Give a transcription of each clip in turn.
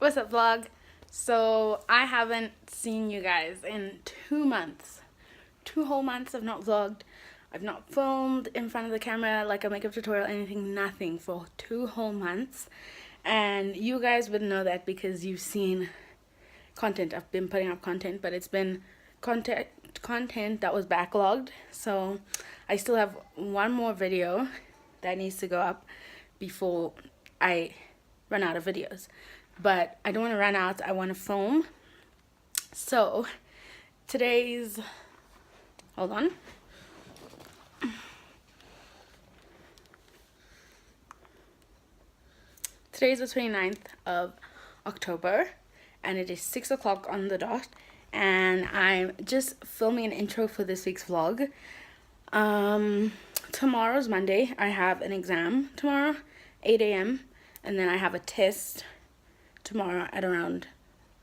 What's up, vlog? So I haven't seen you guys in 2 months. 2 whole months I've not vlogged. I've not filmed in front of the camera like a makeup tutorial, anything, nothing for 2 whole months. And you guys would know that because you've seen content. I've been putting up content, but it's been content that was backlogged. So I still have one more video that needs to go up before I run out of videos. But I don't want to run out, I want to film. So today's, hold on. Today's the 29th of October and it is 6 o'clock on the dot, and I'm just filming an intro for this week's vlog. Tomorrow's Monday. I have an exam tomorrow, 8 a.m. and then I have a test tomorrow at around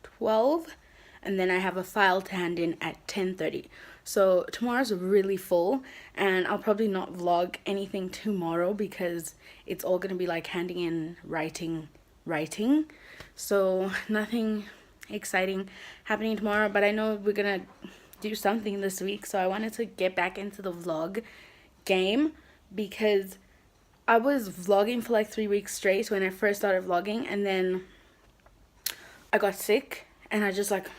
12, and then I have a file to hand in at 10:30. So tomorrow's really full, and I'll probably not vlog anything tomorrow because it's all gonna be like handing in writing. So nothing exciting happening tomorrow, but I know we're gonna do something this week, so I wanted to get back into the vlog game because I was vlogging for like 3 weeks straight when I first started vlogging, and then I got sick and I just like,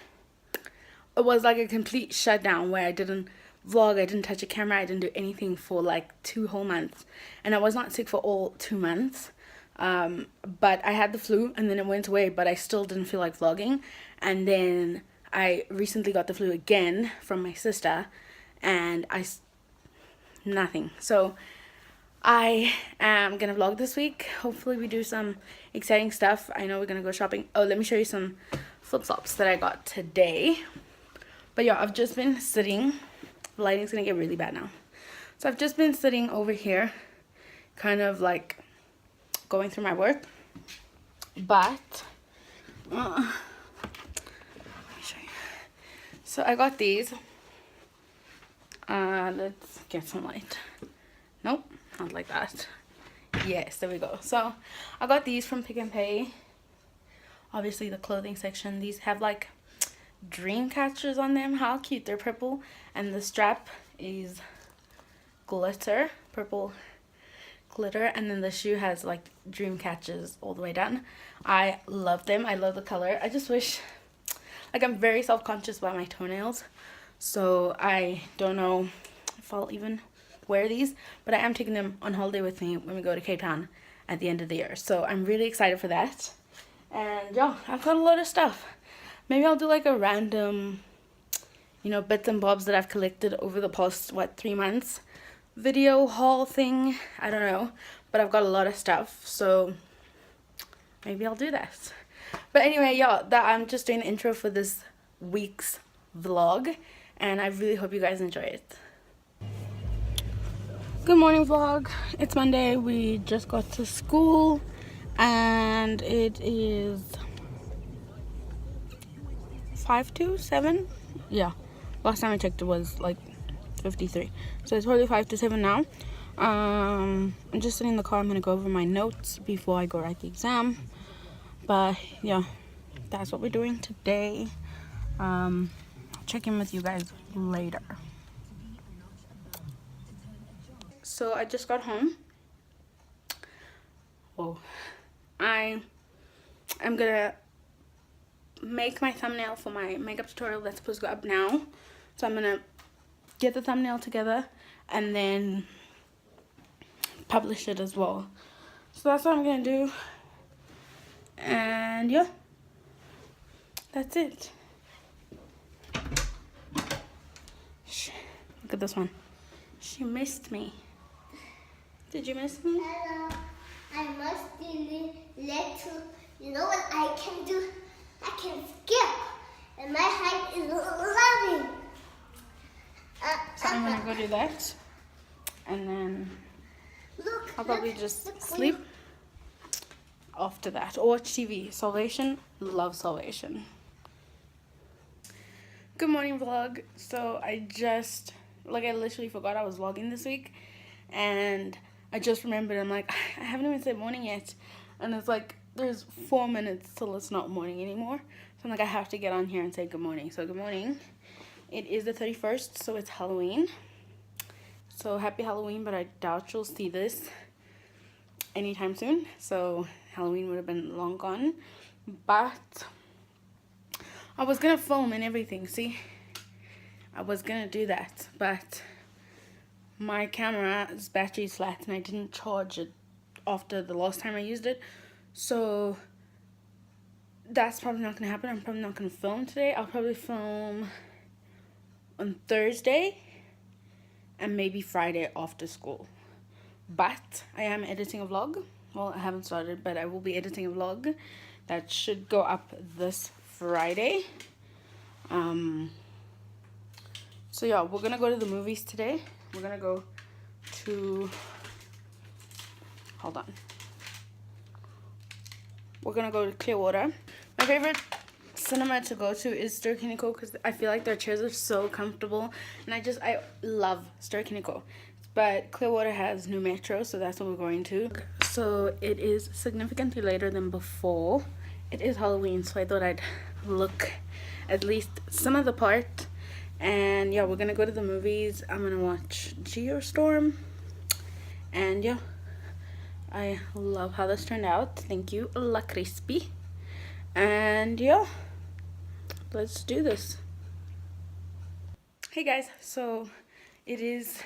it was like a complete shutdown where I didn't vlog, I didn't touch a camera, I didn't do anything for like 2 whole months. And I was not sick for all 2 months, but I had the flu and then it went away, but I still didn't feel like vlogging. And then I recently got the flu again from my sister, and nothing. So I am gonna vlog this week. Hopefully we do some exciting stuff. I know we're gonna go shopping. Oh, let me show you some flip-flops that I got today. But yeah, I've just been sitting. The lighting's gonna get really bad now. So I've just been sitting over here, kind of like going through my work. But let me show you. So I got these. Let's get some light. Nope, not like that. Yes, there we go. So I got these from Pick and Pay. Obviously the clothing section. These have like dream catchers on them. How cute. They're purple, and the strap is glitter, purple glitter, and then the shoe has like dream catchers all the way down. I love them. I love the color. I just wish, like, I'm very self-conscious about my toenails, so I don't know if I'll even wear these, but I am taking them on holiday with me when we go to Cape Town at the end of the year, so I'm really excited for that. And yeah, I've got a lot of stuff. Maybe I'll do like a random, you know, bits and bobs that I've collected over the past 3 months video haul thing. I don't know, but I've got a lot of stuff, so maybe I'll do that. But anyway, yeah, I'm just doing an intro for this week's vlog, and I really hope you guys enjoy it. Good morning, vlog. It's Monday. We just got to school and it is 5 to 7. Yeah, last time I checked it was like 53, so it's probably 5 to 7 now. I'm just sitting in the car. I'm gonna go over my notes before I go write the exam, but yeah, that's what we're doing today. I'll check in with you guys later. So I just got home. Whoa. I am gonna make my thumbnail for my makeup tutorial that's supposed to go up now. So I'm gonna get the thumbnail together and then publish it as well. So that's what I'm gonna do. And yeah, that's it. Look at this one. She missed me. Did you miss me? Hello. I must let you know what I can do? I can skip, and my height is 11. So I'm gonna go do that, and then I'll probably just sleep after that or watch TV. Salvation, love Salvation. Good morning, vlog. So I literally forgot I was vlogging this week, and I just remembered. I'm like, I haven't even said morning yet, and it's like there's 4 minutes till it's not morning anymore. So I'm like, I have to get on here and say good morning. So good morning. It is the 31st, so it's Halloween. So happy Halloween, but I doubt you'll see this anytime soon. So Halloween would have been long gone. But I was gonna film and everything, see? I was gonna do that, but my camera's battery is flat and I didn't charge it after the last time I used it. So that's probably not gonna happen. I'm probably not gonna film today. I'll probably film on Thursday and maybe Friday after school. But I am editing a vlog. Well, I haven't started, but I will be editing a vlog that should go up this Friday. So yeah, we're gonna go to the movies today. We're gonna go to, hold on. We're gonna go to Clearwater. My favorite cinema to go to is Nicole because I feel like their chairs are so comfortable, and I love Nicole. But Clearwater has new metro, so that's what we're going to. So it is significantly later than before. It is Halloween, so I thought I'd look at least some of the part. And yeah, we're gonna go to the movies. I'm gonna watch Geostorm. And yeah, I love how this turned out. Thank you, La Crispy. And yeah, let's do this. Hey guys, so it is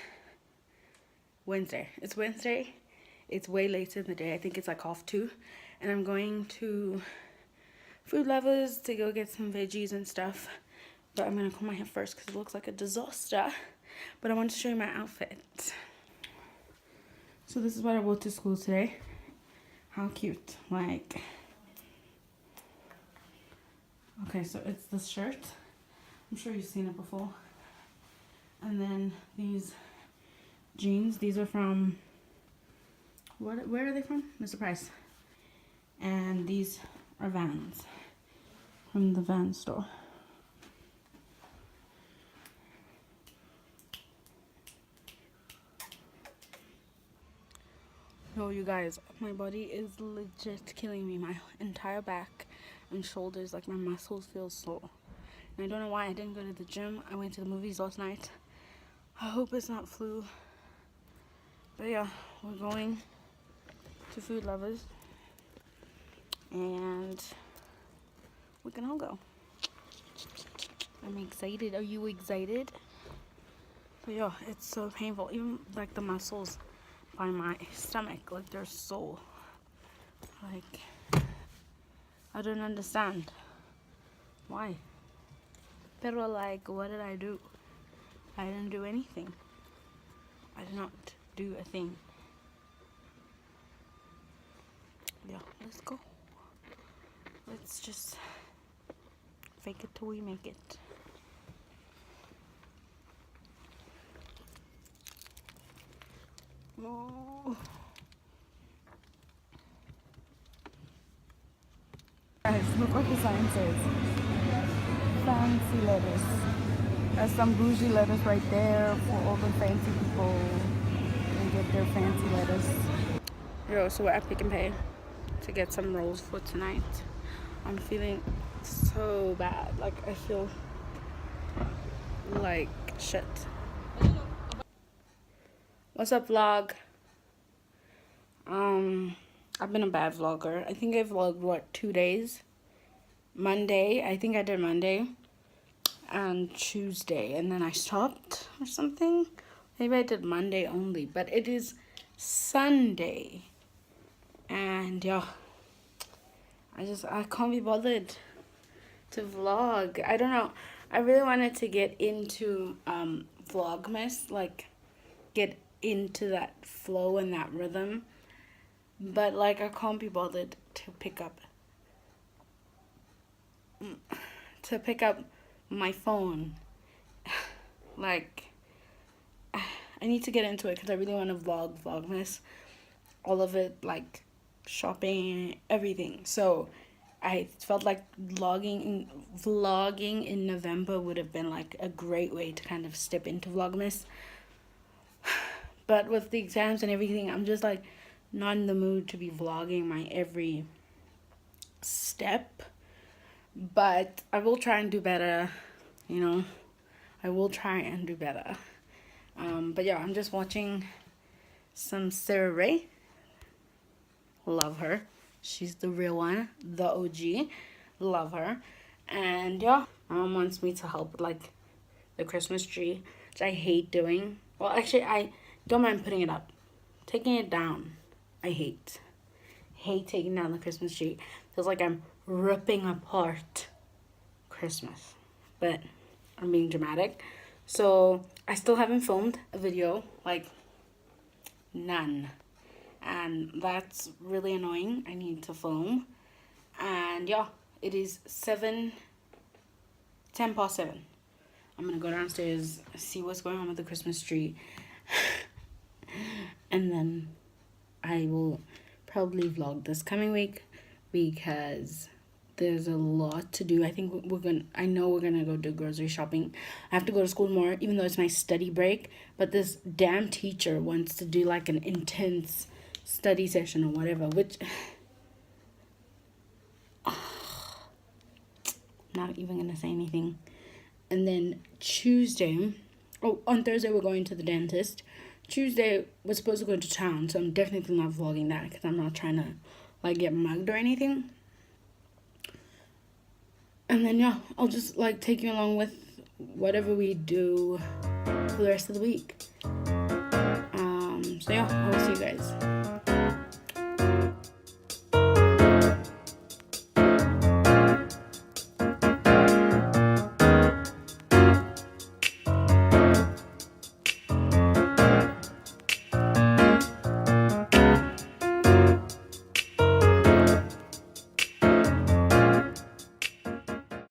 Wednesday. It's Wednesday. It's way later in the day. I think it's like 2:30. And I'm going to Food Lovers to go get some veggies and stuff. But I'm going to comb my hair first because it looks like a disaster. But I want to show you my outfit. So this is what I wore to school today. How cute. Like, okay, so it's this shirt. I'm sure you've seen it before. And then these jeans. These are from, where are they from? Mr. Price. And these are Vans. From the Vans store. Yo, you guys, my body is legit killing me. My entire back and shoulders, like my muscles feel sore. And I don't know why I didn't go to the gym. I went to the movies last night. I hope it's not flu. But yeah, we're going to Food Lovers. And we can all go. I'm excited. Are you excited? But yeah, it's so painful. Even like the muscles by my stomach, like they're so, like, I don't understand why. Pero like, what did I do? I didn't do anything. I did not do a thing. Yeah, let's go. Let's just fake it till we make it. Oh. Guys, look what the sign says. Fancy lettuce. There's some bougie lettuce right there for all the fancy people. They get their fancy lettuce. Yo, so we're at Pick and Pay to get some rolls for tonight. I'm feeling so bad. Like, I feel like shit. What's up, vlog? I've been a bad vlogger. I think I vlogged, what, 2 days? Monday. I think I did Monday. And Tuesday. And then I stopped or something. Maybe I did Monday only. But it is Sunday. And yeah. I can't be bothered to vlog. I don't know. I really wanted to get into Vlogmas. Like, get into that flow and that rhythm. But like, I can't be bothered to pick up my phone. Like, I need to get into it because I really want to Vlogmas, all of it, like shopping, everything. So I felt like vlogging in November would have been like a great way to kind of step into Vlogmas. But with the exams and everything, I'm just like not in the mood to be vlogging my every step, but I will try and do better, you know. I will try and do better. But yeah, I'm just watching some Sarah Ray. Love her. She's the real one, the OG. Love her. And yeah, mom wants me to help with like the Christmas tree, which I hate doing. Well, actually, I don't mind putting it up. Taking it down, I hate. Hate taking down the Christmas tree. Feels like I'm ripping apart Christmas. But I'm being dramatic. So I still haven't filmed a video, like none. And that's really annoying. I need to film. And yeah, it is 10 past 7. I'm gonna go downstairs, see what's going on with the Christmas tree. And then I will probably vlog this coming week because there's a lot to do. I think I know we're gonna go do grocery shopping. I have to go to school more, even though it's my study break. But this damn teacher wants to do like an intense study session or whatever, which not even gonna say anything. And then Tuesday, on Thursday we're going to the dentist. Tuesday we're supposed to go to town, so I'm definitely not vlogging that because I'm not trying to like get mugged or anything. And then yeah, I'll just like take you along with whatever we do for the rest of the week. So yeah, I will see you guys.